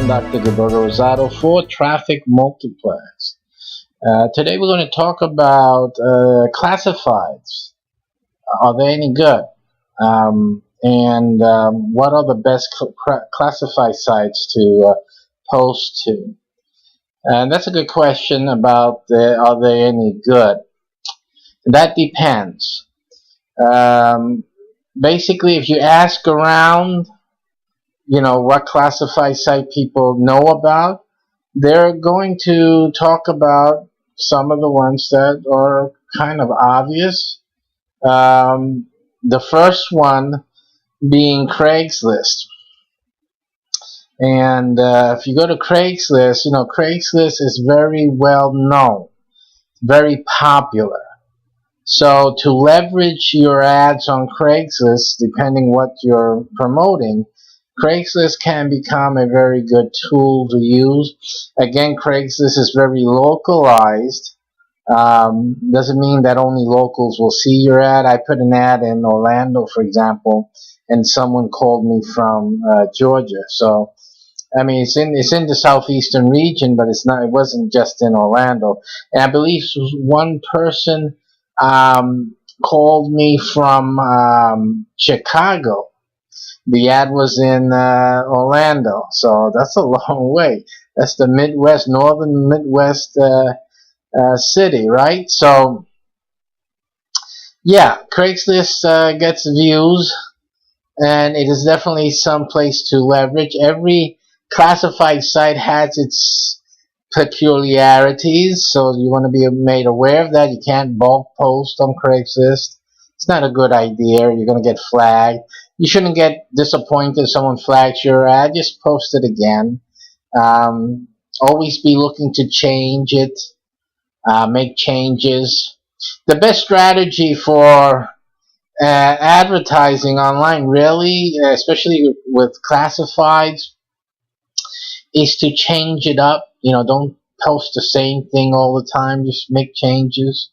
again, Dr. Gilberto Rosado for Traffic Multipliers. Today we're going to talk about classifieds. Are they any good? What are the best classified sites to post to? And that's a good question about are they any good? That depends. Basically, if you ask around, what classified site people know about, they're going to talk about some of the ones that are kind of obvious. The first one being Craigslist. And if you go to Craigslist, Craigslist is very well known, very popular. So to leverage your ads on Craigslist, depending what you're promoting, Craigslist can become a very good tool to use. Again, Craigslist is very localized. Doesn't mean that only locals will see your ad. I put an ad in Orlando, for example, and someone called me from Georgia. So, I mean, it's in the southeastern region, but it wasn't just in Orlando. And I believe one person called me from Chicago. The ad was in Orlando, so that's a long way. That's the Midwest, northern Midwest city, right? So, yeah, Craigslist gets views, and it is definitely some place to leverage. Every classified site has its peculiarities, so you want to be made aware of that. You can't bulk post on Craigslist. It's not a good idea. You're going to get flagged. You shouldn't get disappointed if someone flags your ad. Just post it again. Always be looking to change it, make changes. The best strategy for advertising online, really, especially with classifieds, is to change it up. Don't post the same thing all the time. Just make changes.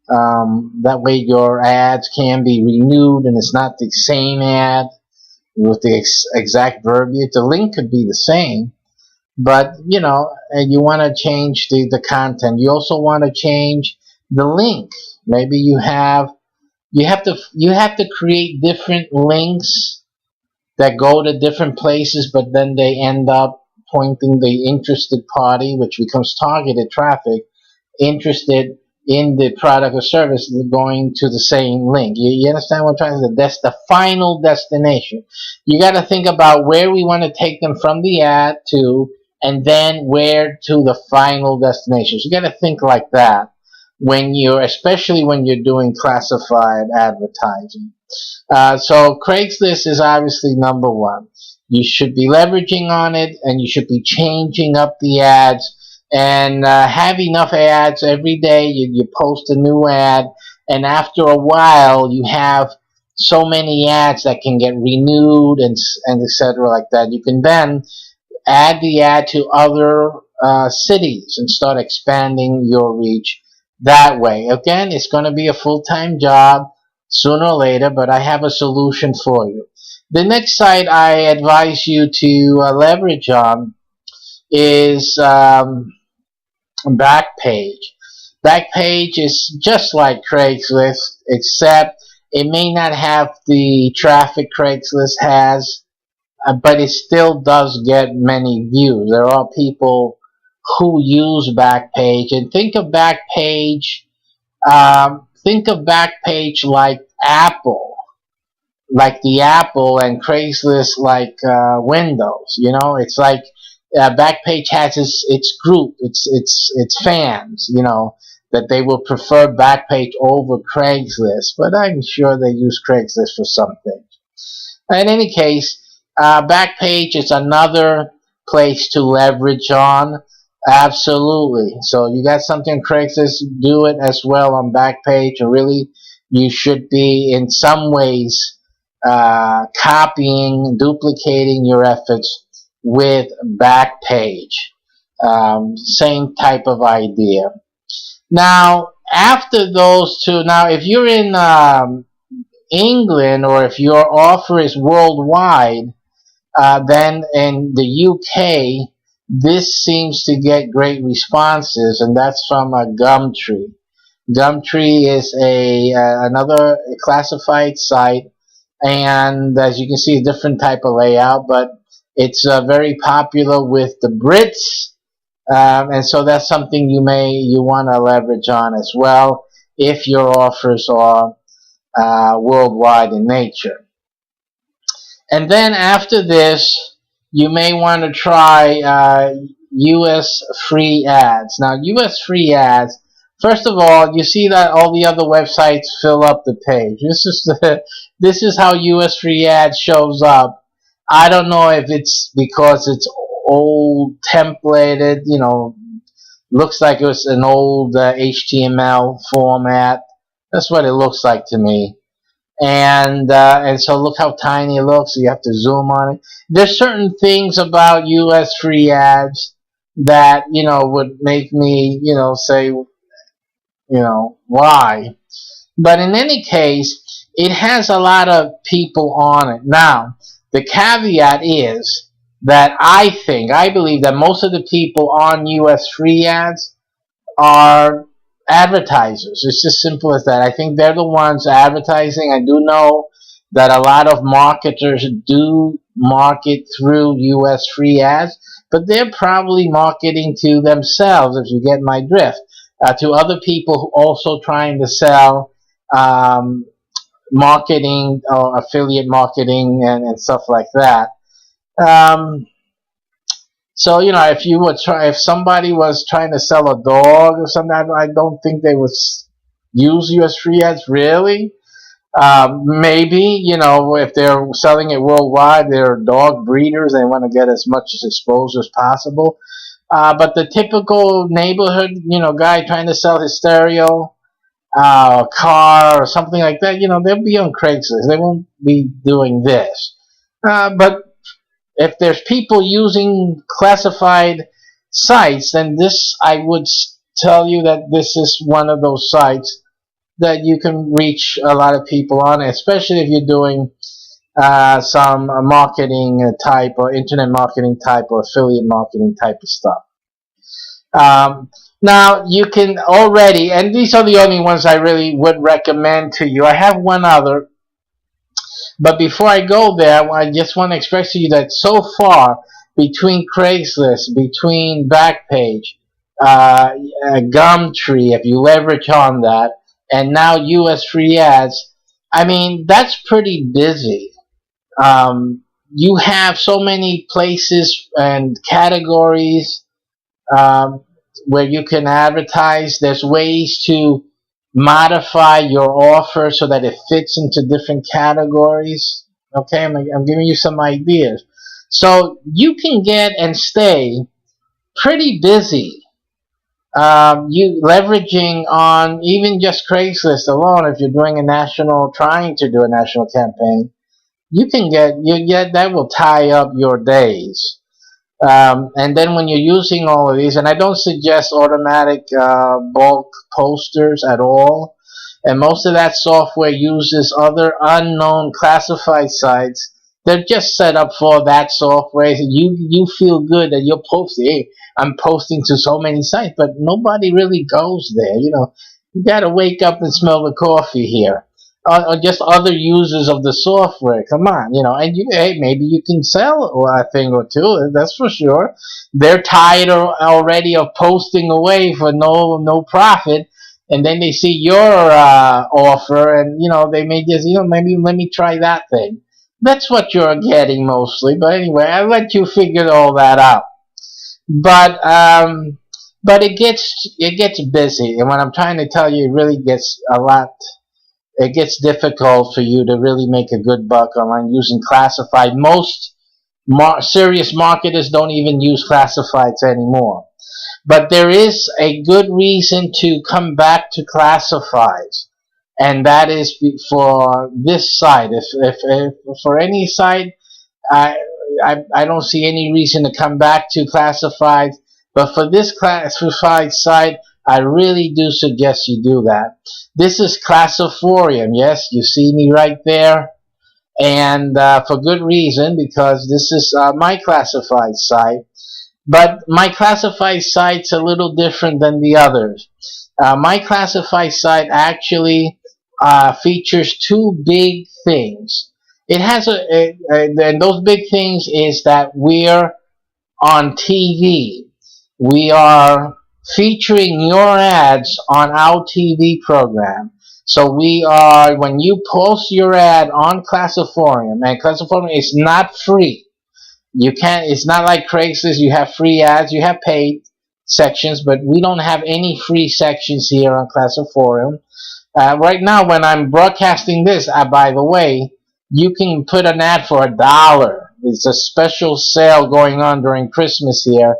That way your ads can be renewed and it's not the same ad with the exact verbiage. The link could be the same, but you want to change the content. You also want to change the link. Maybe you have to create different links that go to different places, but then they end up pointing the interested party, which becomes targeted traffic, interested in the product or service, going to the same link. You understand what I'm trying to say? That's the final destination. You got to think about where we want to take them from the ad to, and then where to the final destination. So you got to think like that especially when you're doing classified advertising. So Craigslist is obviously number one. You should be leveraging on it, and you should be changing up the ads. And have enough ads every day. You post a new ad, and after a while you have so many ads that can get renewed and etc. like that. You can then add the ad to other cities and start expanding your reach that way. Again, it's going to be a full-time job sooner or later, but I have a solution for you. The next site I advise you to leverage on is Backpage. Backpage is just like Craigslist, except it may not have the traffic Craigslist has, but it still does get many views. There are people who use Backpage, and think of Backpage like Apple, like the Apple, and Craigslist like Windows. It's like Backpage has its group, its fans, that they will prefer Backpage over Craigslist, but I'm sure they use Craigslist for something. In any case, Backpage is another place to leverage on. Absolutely. So you got something on Craigslist, do it as well on Backpage. And really, you should be in some ways copying, duplicating your efforts with Backpage. Same type of idea. Now, after those two, if you're in England, or if your offer is worldwide, Then in the UK, this seems to get great responses, and that's from Gumtree. Gumtree is a another classified site, and as you can see, a different type of layout, but it's very popular with the Brits, and so that's something you want to leverage on as well if your offers are worldwide in nature. And then after this, you may want to try US free ads. Now, US free ads, first of all, you see that all the other websites fill up the page. This is how US free ads shows up. I don't know if it's because it's old templated, looks like it was an old HTML format. That's what it looks like to me. And so look how tiny it looks. So you have to zoom on it. There's certain things about US free ads that would make me say why. But in any case, it has a lot of people on it. Now, the caveat is that I believe that most of the people on US free ads are advertisers. It's as simple as that. I think they're the ones advertising. I do know that a lot of marketers do market through US free ads, but they're probably marketing to themselves, if you get my drift, to other people who also trying to sell marketing or affiliate marketing and stuff like that. So if somebody was trying to sell a dog or something, I don't think they would use US free ads really. Maybe if they're selling it worldwide, they're dog breeders. They want to get as much exposure as possible. But the typical neighborhood guy trying to sell his stereo, car or something like that, they'll be on Craigslist. They won't be doing this. But if there's people using classified sites, then I would tell you that this is one of those sites that you can reach a lot of people on, especially if you're doing some marketing type or internet marketing type or affiliate marketing type of stuff. Now, you can already, and these are the only ones I really would recommend to you. I have one other. But before I go there, I just want to express to you that so far, between Craigslist, between Backpage, Gumtree, if you leverage on that, and now US free ads, I mean, that's pretty busy. You have so many places and categories where you can advertise. There's ways to modify your offer so that it fits into different categories. Okay, I'm giving you some ideas. So you can get and stay pretty busy. You leveraging on even just Craigslist alone. If you're trying to do a national campaign, you get that will tie up your days. And then when you're using all of these, and I don't suggest automatic bulk posters at all, and most of that software uses other unknown classified sites. They're just set up for that software. You feel good that you're posting. Hey, I'm posting to so many sites, but nobody really goes there. You got to wake up and smell the coffee here. Or just other users of the software. Come on, and hey, maybe you can sell a thing or two. That's for sure. They're tired already of posting away for no profit, and then they see your offer, and they may just maybe let me try that thing. That's what you're getting mostly. But anyway, I'll let you figure all that out. But it gets busy, and what I'm trying to tell you, it really gets a lot. It gets difficult for you to really make a good buck online using classified. Most serious marketers don't even use classifieds anymore. But there is a good reason to come back to classifieds, and that is for this site. If for any site, I don't see any reason to come back to classifieds. But for this classified site, I really do suggest you do that. This is Classiforium. Yes, you see me right there. and for good reason, because this is my classified site. But my classified site's a little different than the others. My classified site actually features two big things. It has and those big things is that we're on TV. We are featuring your ads on our TV program. So we are, when you post your ad on Classiforum, and Classiforum is not free. You can't, it's not like Craigslist, you have free ads, you have paid sections, but we don't have any free sections here on Classiforum. Right now, when I'm broadcasting this, by the way, you can put an ad for $1. It's a special sale going on during Christmas here,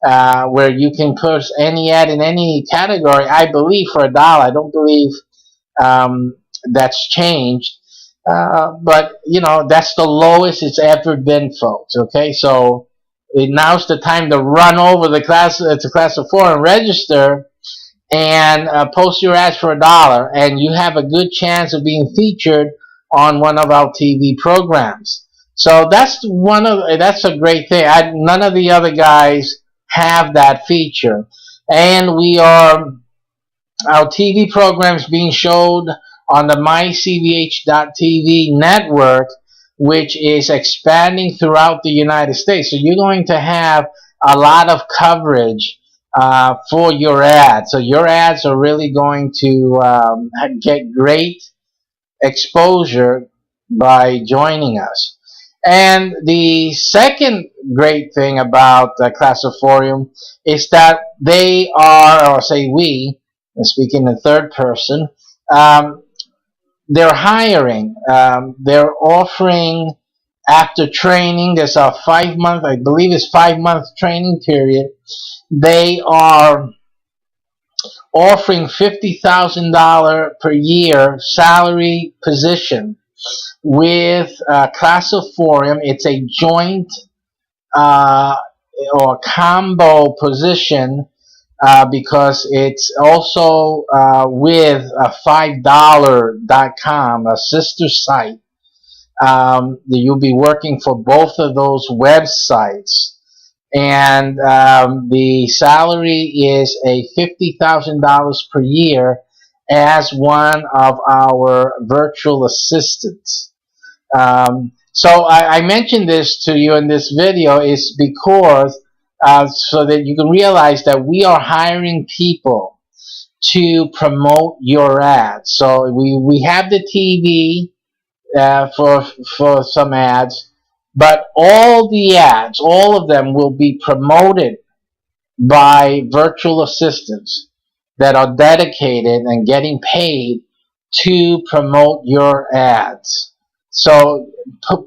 where you can put any ad in any category, I believe, for $1. I don't believe that's changed. But, you know, that's the lowest it's ever been, folks. Okay, so now's the time to run over the class to Classiforum, register, and post your ads for $1, and you have a good chance of being featured on one of our TV programs. So that's a great thing. None of the other guys have that feature, and our TV programs being showed on the MyCBH.TV network, which is expanding throughout the United States. So you're going to have a lot of coverage for your ads. So your ads are really going to get great exposure by joining us. And the second great thing about Classiforum is that they are, or say we, speaking in third person, they're hiring. They're offering, after training, there's a 5-month, I believe it's 5-month training period. They are offering $50,000 per year salary position with Classiforum. It's a joint or combo position because it's also with $5.com, a sister site. You'll be working for both of those websites. And the salary is a $50,000 per year as one of our virtual assistants. So I mentioned this to you in this video is because so that you can realize that we are hiring people to promote your ads. So we have the TV for some ads, but all the ads, all of them will be promoted by virtual assistants that are dedicated and getting paid to promote your ads. So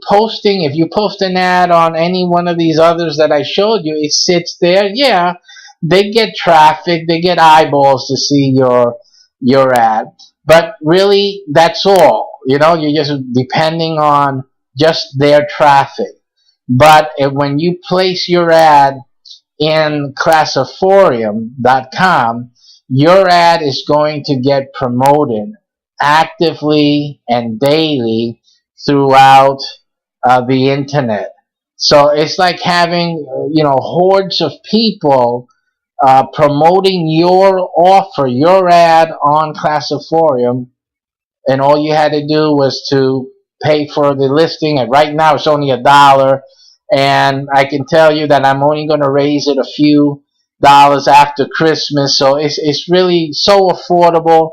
posting, if you post an ad on any one of these others that I showed you, it sits there. Yeah, they get traffic, they get eyeballs to see your ad. But really, that's all. You know, you're just depending on just their traffic. But when you place your ad in Classiforum.com, your ad is going to get promoted actively and daily throughout the internet. So it's like having, you know, hordes of people promoting your offer, your ad on Classiforum, and all you had to do was to pay for the listing. And right now it's only $1, and I can tell you that I'm only going to raise it a few dollars after Christmas. So it's really so affordable.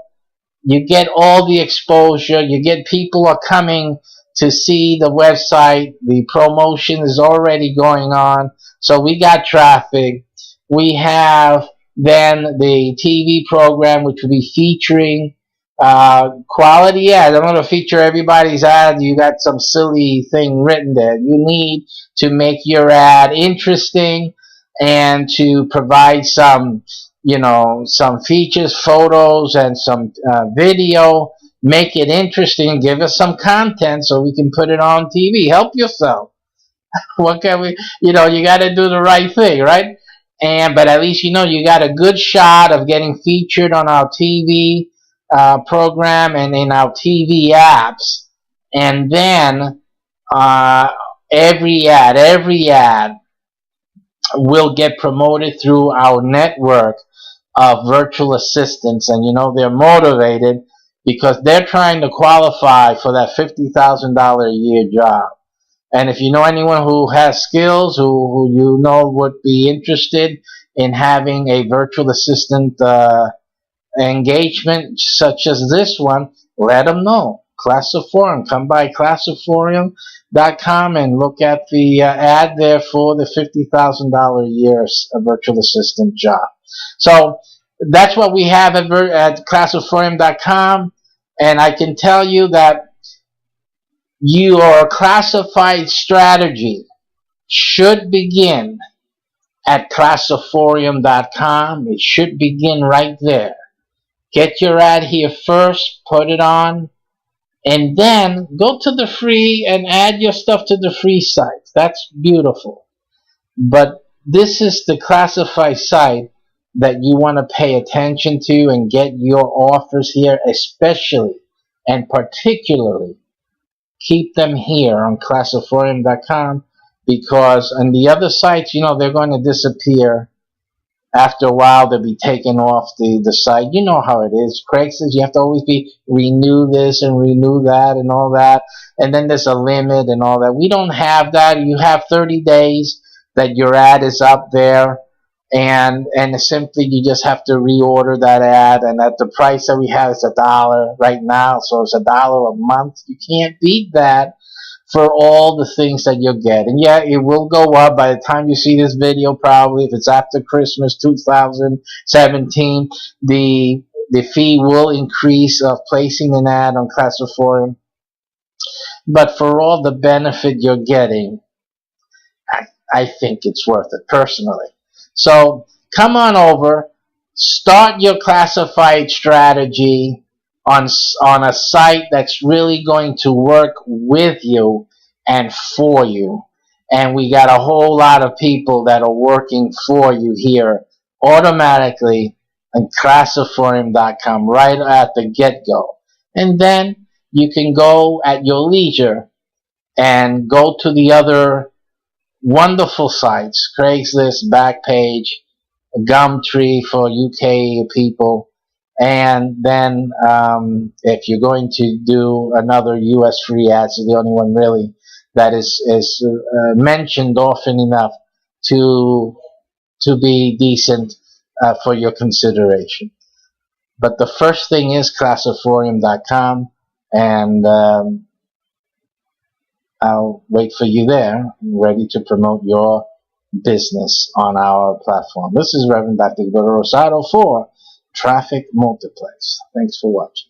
You get all the exposure. You get people are coming to see the website. The promotion is already going on. So we got traffic. We have then the TV program, which will be featuring quality ads. I'm going to feature everybody's ad. You got some silly thing written there. You need to make your ad interesting and to provide some, you know, some features, photos, and some video. Make it interesting. Give us some content so we can put it on TV. Help yourself. What can we, you know, you got to do the right thing, right? But at least, you know, you got a good shot of getting featured on our TV program and in our TV apps. And then uh, every ad will get promoted through our network of virtual assistants. And you know, they're motivated because they're trying to qualify for that $50,000 a year job. And if you know anyone who has skills, who you know would be interested in having a virtual assistant engagement such as this one, let them know. Classiforum. Come by classiforum.com and look at the ad there for the $50,000 a year virtual assistant job. So that's what we have at classiforum.com. And I can tell you that your classified strategy should begin at classiforum.com. It should begin right there. Get your ad here first, put it on, and then go to the free and add your stuff to the free sites. That's beautiful. But this is the classified site that you want to pay attention to and get your offers here, especially and particularly keep them here on classiforum.com, because on the other sites, you know, they're going to disappear. After a while, they'll be taken off the site. You know how it is. Craigslist, you have to always be renew this and renew that and all that. And then there's a limit and all that. We don't have that. You have 30 days that your ad is up there. And simply you just have to reorder that ad. And at the price that we have is $1 right now. So it's $1 a month. You can't beat that for all the things that you'll get. And yeah, it will go up by the time you see this video, probably if it's after Christmas 2017, the fee will increase of placing an ad on Classiforum. But for all the benefit you're getting, I think it's worth it personally. So come on over, start your classified strategy on a site that's really going to work with you and for you. And we got a whole lot of people that are working for you here automatically on classiforum.com right at the get-go. And then you can go at your leisure and go to the other wonderful sites, Craigslist, Backpage, Gumtree for UK people. And then if you're going to do another US free ads, is the only one really that is mentioned often enough to be decent for your consideration. But the first thing is classiforum.com, and I'll wait for you there, ready to promote your business on our platform. This is Reverend Dr. Gilberto Rosado for Traffic Multiplex. Thanks for watching.